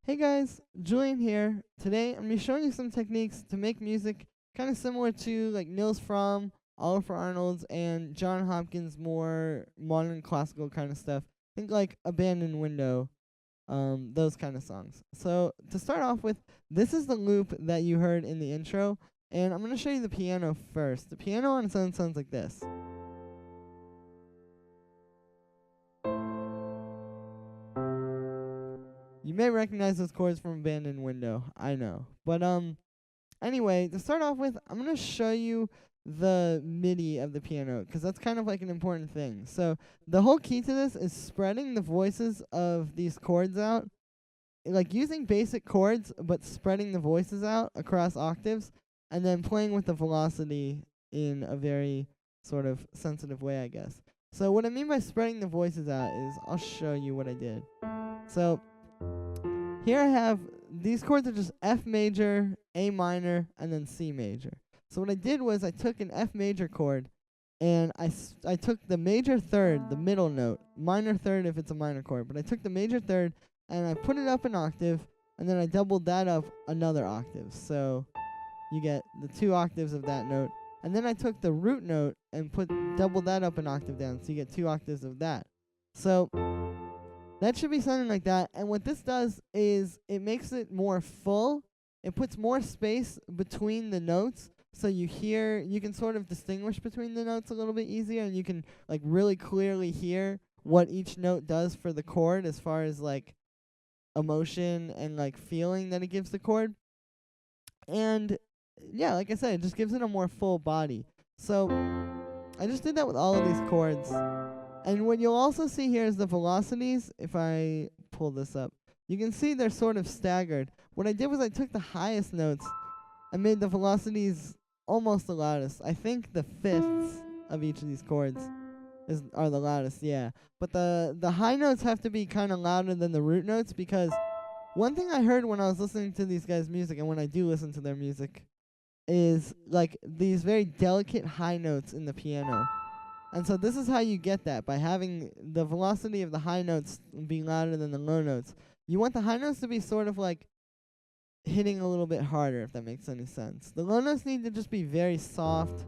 Hey guys, Julian here. Today I'm going to be showing you some techniques to make music kind of similar to like Nils Frahm, Lafur Arnalds, and John Hopkins' more modern classical kind of stuff. Think like Abandoned Window, those kind of songs. So to start off with, this is the loop that you heard in the intro, and I'm going to show you the piano first. The piano on its own sounds like this. You may recognize those chords from Abandoned Window, I know. But anyway, to start off with, I'm going to show you the MIDI of the piano, because that's kind of like an important thing. So the whole key to this is spreading the voices of these chords out, like using basic chords, but spreading the voices out across octaves, and then playing with the velocity in a very sort of sensitive way, I guess. So what I mean by spreading the voices out is, I'll show you what I did. So here I have, these chords are just F major, A minor, and then C major. So what I did was I took an F major chord, and I took the major third, the middle note, minor third if it's a minor chord, but I took the major third, and I put it up an octave, and then I doubled that up another octave. So you get the 2 octaves of that note. And then I took the root note and doubled that up an octave down, so you get 2 octaves of that. So that should be something like that. And what this does is it makes it more full. It puts more space between the notes, so you can sort of distinguish between the notes a little bit easier, and you can like really clearly hear what each note does for the chord as far as like emotion and like feeling that it gives the chord. And yeah, like I said, it just gives it a more full body. So I just did that with all of these chords. And what you'll also see here is the velocities. If I pull this up, you can see they're sort of staggered. What I did was I took the highest notes and made the velocities almost the loudest. I think the fifths of each of these chords are the loudest, yeah. But the high notes have to be kind of louder than the root notes, because one thing I heard when I was listening to these guys' music, and when I do listen to their music, is like these very delicate high notes in the piano. And so this is how you get that, by having the velocity of the high notes be louder than the low notes. You want the high notes to be sort of like hitting a little bit harder, if that makes any sense. The low notes need to just be very soft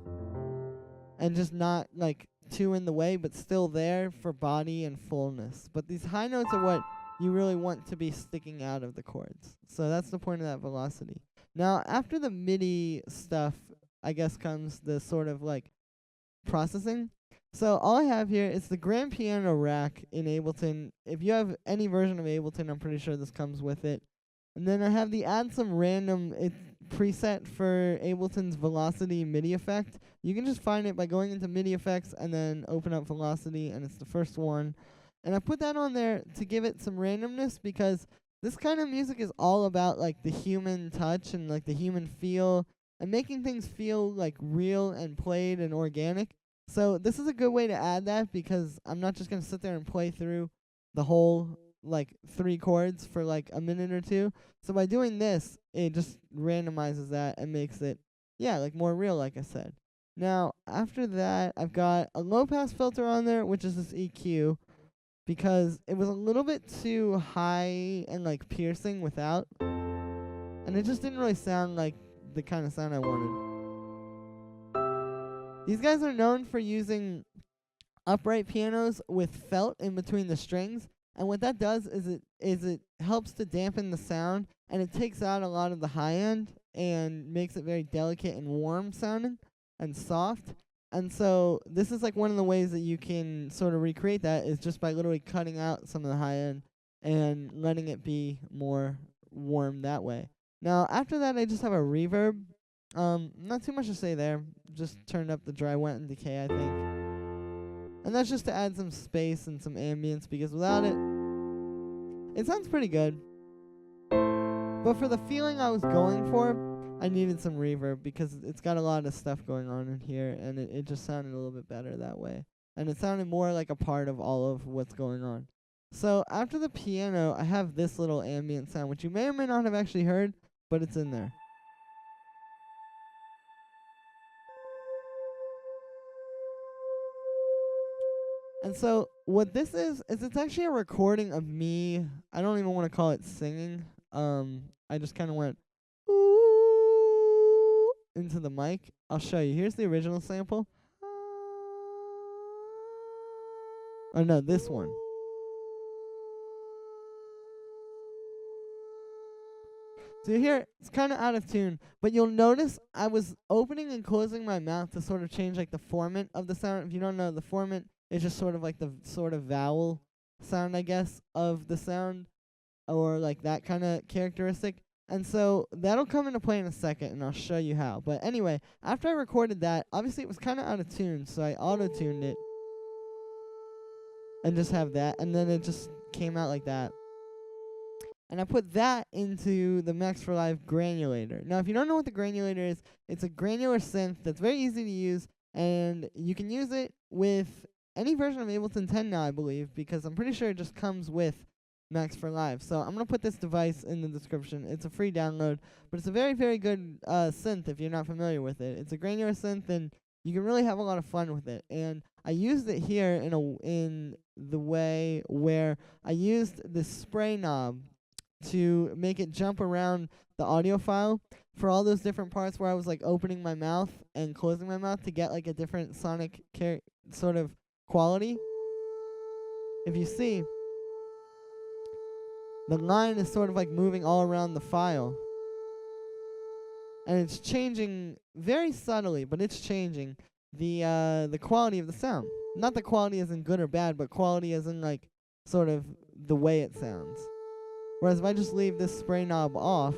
and just not like too in the way, but still there for body and fullness. But these high notes are what you really want to be sticking out of the chords. So that's the point of that velocity. Now, after the MIDI stuff, I guess comes the sort of like processing. So all I have here is the grand piano rack in Ableton. If you have any version of Ableton, I'm pretty sure this comes with it. And then I have the add some random preset for Ableton's velocity MIDI effect. You can just find it by going into MIDI effects and then open up velocity, and it's the first one. And I put that on there to give it some randomness, because this kind of music is all about like the human touch and like the human feel and making things feel like real and played and organic. So this is a good way to add that, because I'm not just going to sit there and play through the whole like 3 chords for like a minute or two. So by doing this, it just randomizes that and makes it, yeah, like more real, like I said. Now, after that, I've got a low pass filter on there, which is this EQ, because it was a little bit too high and like piercing without, and it just didn't really sound like the kind of sound I wanted. These guys are known for using upright pianos with felt in between the strings, and what that does is it helps to dampen the sound, and it takes out a lot of the high end and makes it very delicate and warm sounding and soft. And so this is like one of the ways that you can sort of recreate that, is just by literally cutting out some of the high end and letting it be more warm that way. Now after that, I just have a reverb. Not too much to say there. Just turned up the dry, wet, and decay, I think. And that's just to add some space and some ambience, because without it, it sounds pretty good. But for the feeling I was going for, I needed some reverb, because it's got a lot of stuff going on in here, and it just sounded a little bit better that way. And it sounded more like a part of all of what's going on. So after the piano, I have this little ambient sound, which you may or may not have actually heard, but it's in there. And so what this is it's actually a recording of me. I don't even want to call it singing. I just kind of went ooh into the mic. I'll show you. Here's the original sample. Oh no, this one. So here, it's kind of out of tune, but you'll notice I was opening and closing my mouth to sort of change like the formant of the sound. If you don't know, the formant is just sort of like the sort of vowel sound, I guess, of the sound, or like that kind of characteristic. And so that'll come into play in a second, and I'll show you how. But anyway, after I recorded that, obviously it was kind of out of tune, so I auto-tuned it and just have that, and then it just came out like that. And I put that into the Max for Live granulator. Now, if you don't know what the granulator is, it's a granular synth that's very easy to use, and you can use it with any version of Ableton 10 now, I believe, because I'm pretty sure it just comes with Max for Live. So I'm going to put this device in the description. It's a free download, but it's a very, very good synth if you're not familiar with it. It's a granular synth, and you can really have a lot of fun with it. And I used it here in the way where I used this spray knob to make it jump around the audio file for all those different parts where I was like opening my mouth and closing my mouth to get like a different sonic sort of quality. If you see, the line is sort of like moving all around the file, and it's changing very subtly, but it's changing the quality of the sound. Not the quality as in good or bad, but quality as in like sort of the way it sounds. Whereas if I just leave this spray knob off,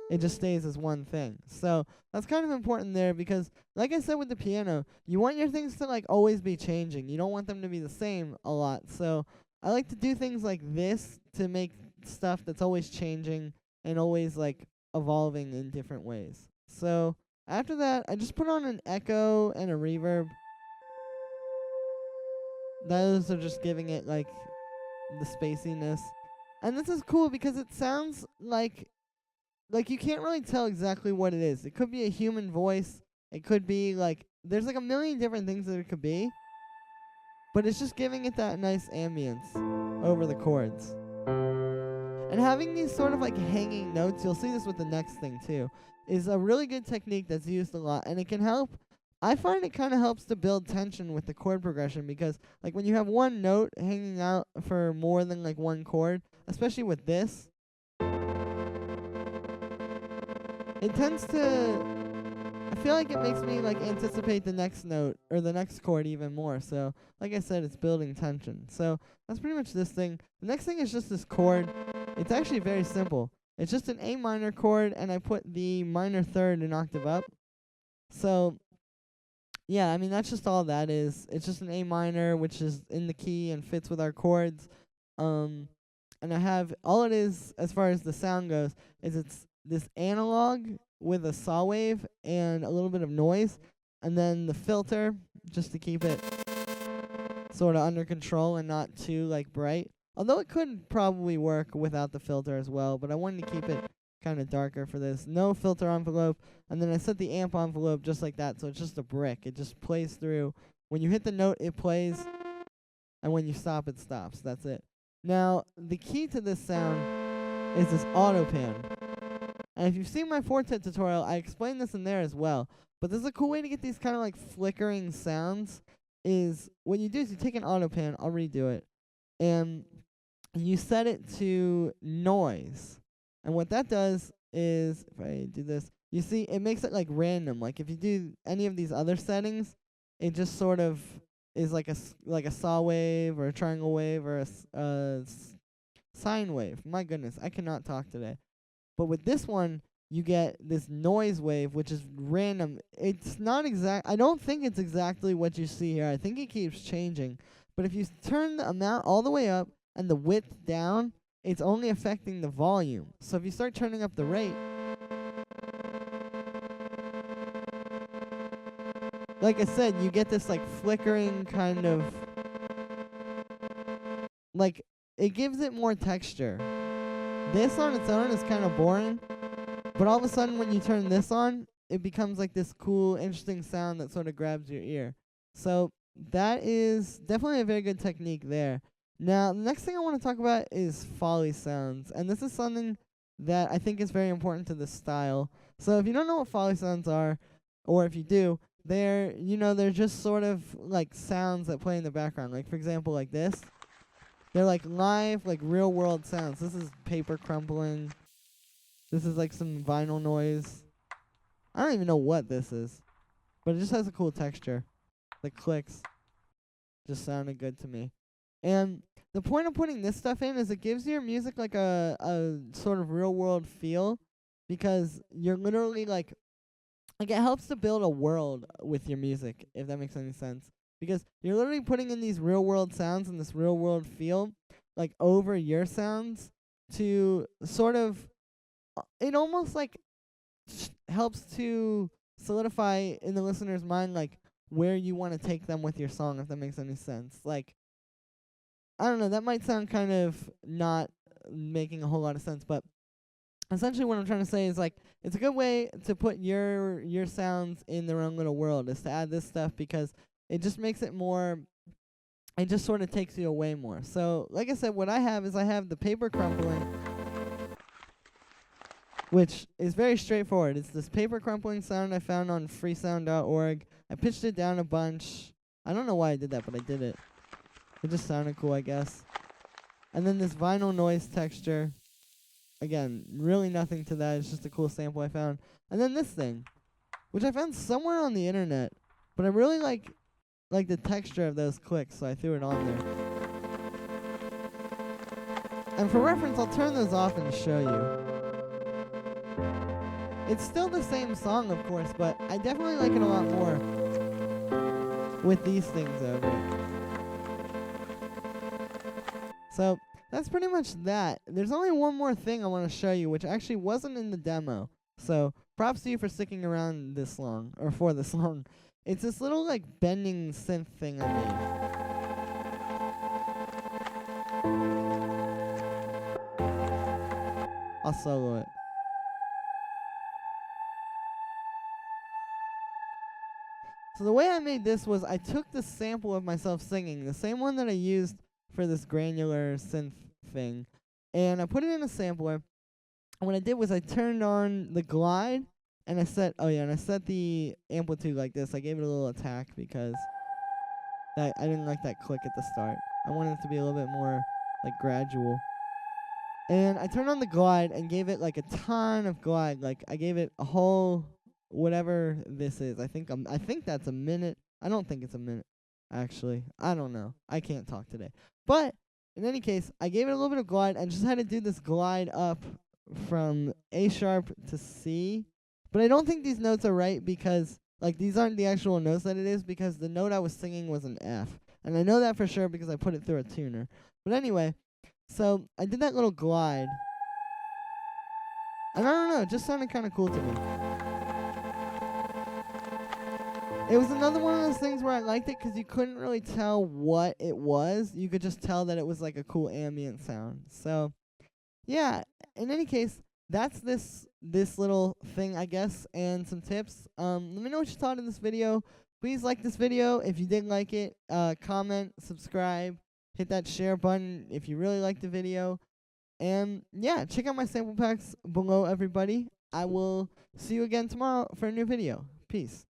it just stays as one thing. So that's kind of important there because, like I said with the piano, you want your things to like always be changing. You don't want them to be the same a lot. So I like to do things like this to make stuff that's always changing and always like evolving in different ways. So after that, I just put on an echo and a reverb. Those are just giving it like the spaciness. And this is cool because it sounds like you can't really tell exactly what it is. It could be a human voice. It could be like, there's like a million different things that it could be. But it's just giving it that nice ambience over the chords. And having these sort of like hanging notes, you'll see this with the next thing too, is a really good technique that's used a lot. And it can help. I find it kind of helps to build tension with the chord progression because like when you have one note hanging out for more than like one chord, especially with this, it tends to, I feel like it makes me like anticipate the next note or the next chord even more. So like I said, it's building tension. So that's pretty much this thing. The next thing is just this chord. It's actually very simple. It's just an A minor chord, and I put the minor third an octave up. So yeah, I mean, that's just all that is. It's just an A minor, which is in the key and fits with our chords. And I have, all it is, as far as the sound goes, is it's this analog with a saw wave and a little bit of noise, and then the filter, just to keep it sort of under control and not too, like, bright. Although it could probably work without the filter as well, but I wanted to keep it kind of darker for this. No filter envelope, and then I set the amp envelope just like that, so it's just a brick. It just plays through. When you hit the note, it plays, and when you stop, it stops. That's it. Now, the key to this sound is this auto pan. And if you've seen my Fortet tutorial, I explained this in there as well. But this is a cool way to get these kind of like flickering sounds. Is what you do is you take an auto pan, I'll redo it, and you set it to noise. And what that does is, if I do this, you see it makes it like random. Like if you do any of these other settings, it just sort of is like a saw wave or a triangle wave or a sine wave. My goodness, I cannot talk today. But with this one, you get this noise wave, which is random. It's not exact. I don't think it's exactly what you see here. I think it keeps changing. But if you turn the amount all the way up and the width down, it's only affecting the volume. So if you start turning up the rate, like I said, you get this like flickering kind of, like, it gives it more texture. This on its own is kind of boring, but all of a sudden when you turn this on, it becomes like this cool, interesting sound that sort of grabs your ear. So that is definitely a very good technique there. Now, the next thing I want to talk about is Foley sounds, and this is something that I think is very important to this style. So if you don't know what Foley sounds are, or if you do, they're just sort of like sounds that play in the background. Like, for example, like this. They're like live, like real world sounds. This is paper crumpling. This is like some vinyl noise. I don't even know what this is, but it just has a cool texture. The clicks just sounded good to me. And the point of putting this stuff in is it gives your music like a sort of real world feel, because you're literally like it helps to build a world with your music, if that makes any sense. Because you're literally putting in these real world sounds and this real world feel, like over your sounds, to sort of, it almost like helps to solidify in the listener's mind, like where you want to take them with your song, if that makes any sense. Like, I don't know, that might sound kind of not making a whole lot of sense, but essentially what I'm trying to say is, like, it's a good way to put your sounds in their own little world, is to add this stuff, because it just makes it more, it just sort of takes you away more. So, like I said, what I have is I have the paper crumpling, which is very straightforward. It's this paper crumpling sound I found on freesound.org. I pitched it down a bunch. I don't know why I did that, but I did it. It just sounded cool, I guess. And then this vinyl noise texture. Again, really nothing to that. It's just a cool sample I found. And then this thing, which I found somewhere on the internet, but I really like the texture of those clicks, so I threw it on there. And for reference, I'll turn those off and show you. It's still the same song, of course, but I definitely like it a lot more with these things over it. So that's pretty much that. There's only one more thing I want to show you, which actually wasn't in the demo. So props to you for sticking around this long, or for this long. It's this little like bending synth thing I made. I'll solo it. So the way I made this was I took the sample of myself singing, the same one that I used for this granular synth thing, and I put it in a sampler. And what I did was I turned on the glide, and I set the amplitude like this. I gave it a little attack because I didn't like that click at the start. I wanted it to be a little bit more like gradual. And I turned on the glide and gave it like a ton of glide. Like I gave it a whole whatever this is. I think that's a minute. I don't think it's a minute. Actually, I don't know. I can't talk today. But in any case, I gave it a little bit of glide and just had to do this glide up from A sharp to C. But I don't think these notes are right, because like these aren't the actual notes that it is, because the note I was singing was an F. And I know that for sure because I put it through a tuner. But anyway, so I did that little glide. And I don't know, it just sounded kind of cool to me. It was another one of those things where I liked it because you couldn't really tell what it was. You could just tell that it was like a cool ambient sound. So, yeah, in any case, that's this little thing, I guess, and some tips. Let me know what you thought of this video. Please like this video if you did like it. Comment, subscribe, hit that share button if you really liked the video. And, yeah, check out my sample packs below, everybody. I will see you again tomorrow for a new video. Peace.